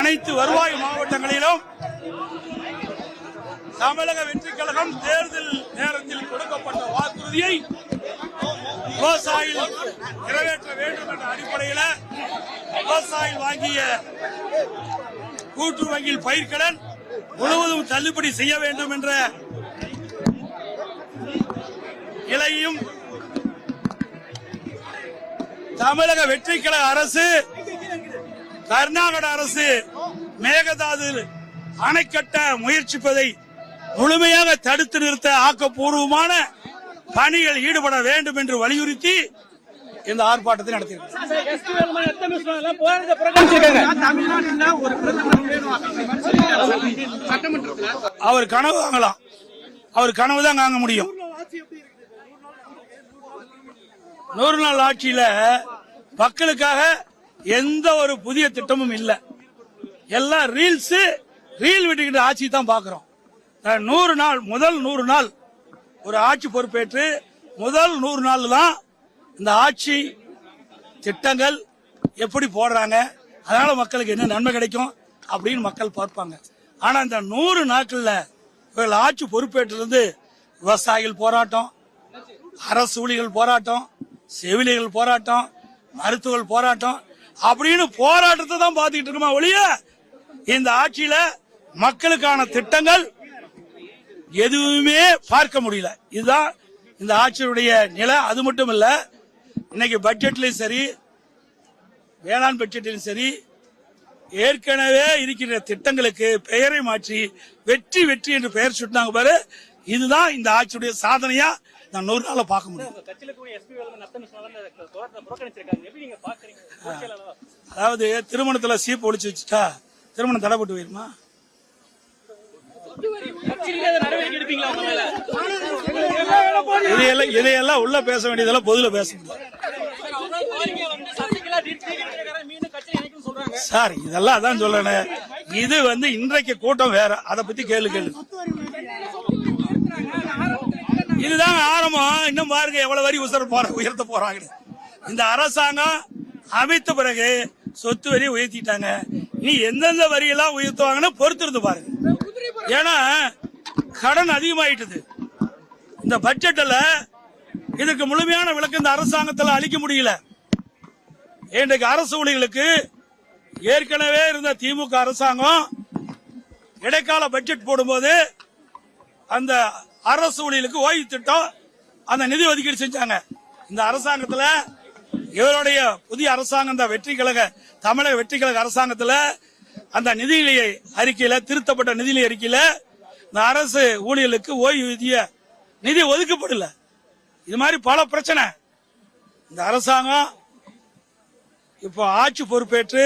அனைத்து வருவாய் மாவட்டங்களிலும் தமிழக வெற்றி கழகம் தேர்தல் நேரத்தில் கொடுக்கப்பட்ட வாக்குறுதியை விவசாயிகள் நிறைவேற்ற வேண்டும் என்ற அடிப்படையில் விவசாயிகள் வாங்கிய கூட்டுறவு வங்கியில் பயிர்க்கடன் முழுவதும் தள்ளுபடி செய்ய வேண்டும் என்ற நிலையும் தமிழக வெற்றி கழக அரசு கர்நாடக அரசு மேகதாது அணை கட்ட முயற்சிப்பதை முழுமையாக தடுத்து நிறுத்த ஆக்கப்பூர்வமான பணிகள் ஈடுபட வேண்டும் என்று வலியுறுத்தி இந்த ஆர்ப்பாட்டத்தை நடத்தியிருக்கிறார். அவர் கனவு வாங்கலாம், அவர் கனவு தான் வாங்க முடியும். 100 நாள் ஆட்சியில மக்களுக்காக எந்த ஒரு புதிய திட்டமும் இல்ல. எல்லாம் ரீல் விட்டுக்கிட்டு ஆட்சி தான் பாக்குறோம். 100 நாள் முதல் 100 நாள் ஒரு ஆட்சி பொறுப்பேற்று முதல் 100 நாள் தான் இந்த ஆட்சி திட்டங்கள் எப்படி போடுறாங்க, அதனால மக்களுக்கு என்ன நன்மை கிடைக்கும் அப்படின்னு மக்கள் பார்ப்பாங்க. ஆனா இந்த 100 நாட்கள்ல இவர்கள் ஆட்சி பொறுப்பேற்றிலிருந்து விவசாயிகள் போராட்டம், அரசு ஊழியர்கள் போராட்டம், செவிலியர்கள் போராட்டம், மருத்துவர்கள் போராட்டம் அப்படின்னு போராட்டத்தை தான் பார்த்துக்கிட்டு இருக்குமா ஒழிய இந்த ஆட்சியில மக்களுக்கான திட்டங்கள் எதுவுமே பார்க்க முடியல. இதுதான் இந்த ஆட்சியுடைய நிலை. அது மட்டும் இல்ல, இன்னைக்கு பட்ஜெட்லயும் சரி, வேளாண் பட்ஜெட்டிலும் சரி, ஏற்கனவே இருக்கின்ற திட்டங்களுக்கு பெயரை மாற்றி வெற்றி வெற்றி என்று பெயர் சுட்டினாங்க பாரு. இதுதான் இந்த ஆட்சியுடைய சாதனையா நான் 100 நாள பார்க்க முடியும். அதாவது திருமணத்துல சீப்பு ஒழிச்சு வச்சுட்டா திருமணம் தடைப்பட்டு போயிருமா? இதையெல்லாம் உள்ள பேச வேண்டியதெல்லாம் பொதுல பேச முடியாது சார். இதெல்லாம் அதான் சொல்லணும். இது இன்றைக்கு கூட்டம் வேற, அதை பத்தி கேளு. இதுதான் ஆரம்பம். இன்னும் பாருங்க எவ்வளவு வரி உயர்த்த போறாங்க. இந்த அரசாங்கம் அமைத்த பிறகு சொத்து வரி உயர்த்திட்டாங்க. நீ எந்தெந்த வரியெல்லாம் உயர்த்துவாங்கன்னு பொறுத்திருந்து பாருங்க. ஏன்னா கடன் அதிகமாயிட்டது. இந்த பட்ஜெட்ல இதுக்கு முழுமையான விளக்கம் இந்த அரசாங்கத்தில் அளிக்க முடியல. இன்றைக்கு அரசு ஊழியர்களுக்கு ஏற்கனவே இருந்த திமுக அரசாங்கம் இடைக்கால பட்ஜெட் போடும்போது அந்த அரசு ஊழியர்களுக்கு ஓய்வு திட்டம் அந்த நிதி ஒதுக்கீடு செஞ்சாங்க. இந்த அரசாங்கத்தில் இவருடைய புதிய அரசாங்கம் வெற்றி கழக தமிழக வெற்றி கழக அரசாங்கத்தில் அந்த நிதிநிலை அறிக்கையில திருத்தப்பட்ட நிதிநிலை அறிக்கையில இந்த அரசு ஊழியர்களுக்கு ஓய்வூதிய நிதி ஒதுக்கப்படல. இது மாதிரி பல பிரச்சனை. இந்த அரசாங்கம் இப்போ ஆட்சி பொறுப்பேற்று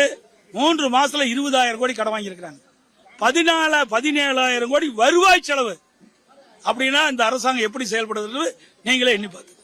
3 மாசத்துல 20,000 கோடி கடன் வாங்கியிருக்கிறாங்க. 17,000 கோடி வருவாய் செலவு. அப்படின்னா இந்த அரசாங்கம் எப்படி செயல்படுறது நீங்களே எண்ணி பார்த்து